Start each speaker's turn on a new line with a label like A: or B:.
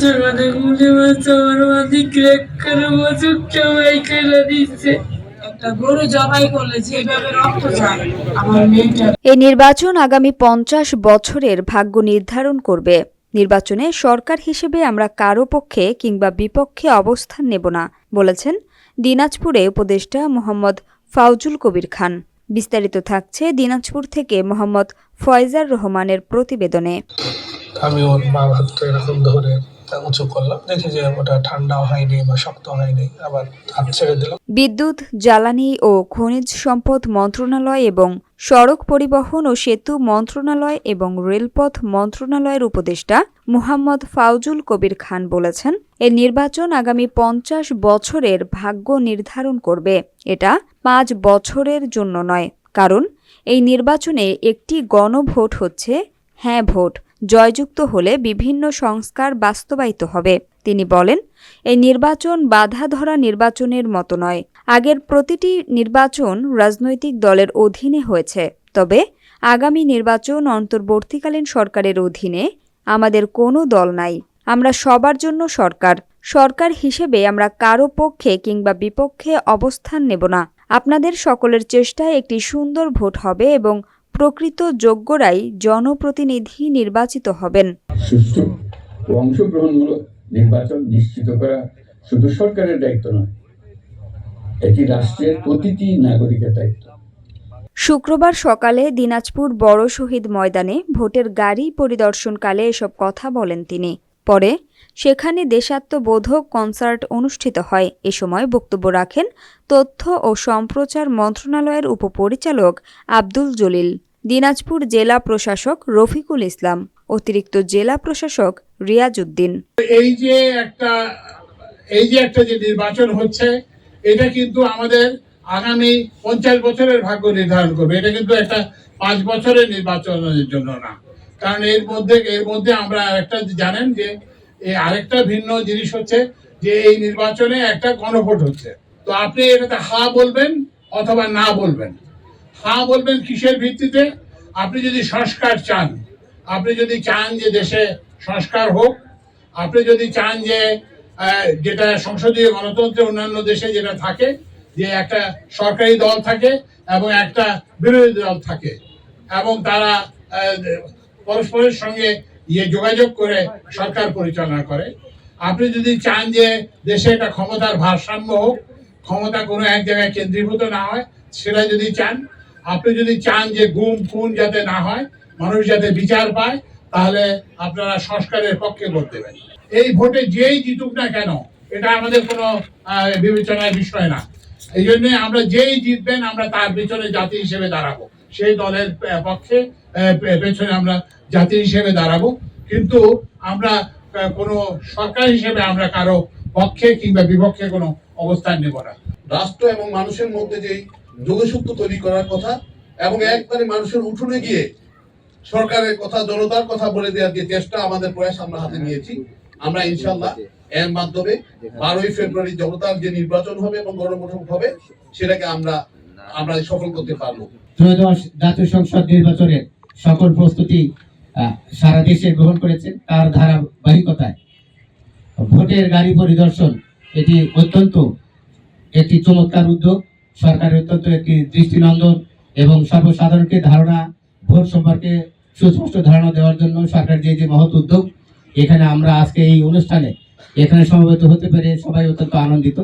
A: বছর মানে মনে হচ্ছে আমার মাঝে ক্র্যাক করে বছর সবাই করে দিচ্ছে। একটা গরু জবাই করলে যেভাবে রক্ত যায় আমার মেয়েটা।
B: এই নির্বাচন আগামী 50 বছরের ভাগ্য নির্ধারণ করবে। নির্বাচনে সরকার হিসেবে আমরা কারো পক্ষে কিংবা বিপক্ষে অবস্থান নেব না, বলেছেন দিনাজপুরে উপদেষ্টা মোহাম্মদ ফাউজুল কবির খান। বিস্তারিত থাকছে দিনাজপুর থেকে মোহাম্মদ ফয়জার রহমানের প্রতিবেদনে।
C: আমি ওর বাম হাতটা এরকম ধরে উঁচু করলাম, দেখি যে ওটা ঠান্ডা হয়নি বা শক্ত হয়নি, আবার হাত ছেড়ে দিলাম।
B: বিদ্যুৎ, জ্বালানি ও খনিজ সম্পদ মন্ত্রণালয় এবং সড়ক পরিবহন ও সেতু মন্ত্রণালয় এবং রেলপথ মন্ত্রণালয়ের উপদেষ্টা মুহাম্মদ ফাউজুল কবির খান বলেছেন, এই নির্বাচন আগামী 50 বছরের ভাগ্য নির্ধারণ করবে। এটা 5 বছরের জন্য নয়, কারণ এই নির্বাচনে একটি গণভোট হচ্ছে হ্যাঁ ভোট। জয়যুক্ত হলে বিভিন্ন সংস্কার বাস্তবায়িত হবে। তিনি বলেন, এই নির্বাচন বাধা ধরা নির্বাচনের মতো নয়। আগের প্রতিটি নির্বাচন রাজনৈতিক দলের অধীনে হয়েছে, তবে আগামী নির্বাচন অন্তর্বর্তীকালীন সরকারের অধীনে। আমাদের কোনো দল নাই, আমরা সবার জন্য সরকার। সরকার হিসেবে আমরা কারো পক্ষে কিংবা বিপক্ষে অবস্থান নেব না। আপনাদের সকলের চেষ্টায় একটি সুন্দর ভোট হবে এবং প্রকৃত যোগ্যরাই জনপ্রতিনিধি নির্বাচিত হবেন।
D: সুষ্ঠু ও অংশগ্রহণমূলক নির্বাচন নিশ্চিত করা শুধু সরকারের দায়িত্ব নয়, এটি রাষ্ট্রের প্রতিটি নাগরিকের দায়িত্ব।
B: শুক্রবার সকালে দিনাজপুর বড় শহীদ ময়দানে ভোটের গাড়ি পরিদর্শনকালে এসব কথা বলেন তিনি। পরে সেখানে দেশাত্মবোধক কনসার্ট অনুষ্ঠিত হয়। এ সময় বক্তব্য রাখেন তথ্য ও সম্প্রচার মন্ত্রণালয়ের উপপরিচালক আব্দুল জলিল, দিনাজপুর জেলা প্রশাসক রফিকুল ইসলাম, অতিরিক্ত জেলা প্রশাসক রিয়াজ উদ্দিন।
E: এই যে একটা যে নির্বাচন হচ্ছে, এটা কিন্তু আমাদের আগামী 50 বছরের ভাগ্য নির্ধারণ করবে। এটা কিন্তু একটা 5 বছরের নির্বাচনের জন্য না, কারণ এর মধ্যে আমরা একটা জানেন যে আরেকটা ভিন্ন জিনিস হচ্ছে যে এই নির্বাচনে একটা গণভোট হচ্ছে। তো আপনি এটাতে হ্যাঁ বলবেন অথবা না বলবেন। হ্যাঁ বলবেন কিসের ভিত্তিতে? আপনি যদি সংস্কার চান, আপনি যদি চান যে দেশে সংস্কার হোক, আপনি যদি চান যে যেটা সংসদীয় গণতন্ত্রের অন্যান্য দেশে যেটা থাকে, যে একটা সরকারি দল থাকে এবং একটা বিরোধী দল থাকে এবং তারা পরস্পরের সঙ্গে যোগাযোগ করে সরকার পরিচালনা করে। আপনি যদি চান যে দেশে একটা ক্ষমতার ভারসাম্য হোক, ক্ষমতা কোনো এক জায়গায় কেন্দ্রীভূত না হয়, সেটা যদি চান, আপনি যদি চান যে গুম খুন যাতে না হয়, মানুষ যাতে বিচার পায়, তাহলে আপনারা সংস্কারের পক্ষে ভোট দেবেন। এই ভোটে যেই জিতুক না কেন, এটা আমাদের কোনো বিবেচনার বিষয় না। এই জন্য আমরা যেই জিতবেন আমরা তার পেছনে জাতি হিসেবে দাঁড়াবো, সেই দলের পক্ষে পেছনে আমরা জাতি হিসেবে দাঁড়াবো। কিন্তু আমরা কোনো সরকার হিসেবে আমরা কারো পক্ষে কিংবা বিপক্ষে কোনো অবস্থান নেব না।
F: রাষ্ট্র এবং মানুষের মধ্যে যেই যোগসূত্র তৈরি করার কথা এবং একবারে মানুষের উঠোনে গিয়ে সরকারের কথা, জনতার কথা বলে দেওয়ার যে চেষ্টা, আমাদের প্রয়াস আমরা হাতে নিয়েছি। আমরা ইনশাআল্লাহ এর মাধ্যমে 12ই ফেব্রুয়ারি জনতার যে নির্বাচন হবে এবং গণভোট হবে, সেটাকে আমরা সফল করতে পারবো।
G: ত্রয়োদশ জাতীয় সংসদ নির্বাচনের সকল প্রস্তুতি সারা দেশে গ্রহণ করেছে। তার ধারাবাহিকতায় ভোটের গাড়ি পরিদর্শন এটি অত্যন্ত একটি চমৎকার উদ্যোগ। সরকারের অত্যন্ত একটি দৃষ্টিনন্দন এবং সর্বসাধারণকে ভোট সম্পর্কে সুস্পষ্ট ধারণা দেওয়ার জন্য সরকার যে মহৎ উদ্যোগ, এখানে আমরা আজকে এই অনুষ্ঠানে এখানে সমবেত হতে পেরে সবাই অত্যন্ত আনন্দিত।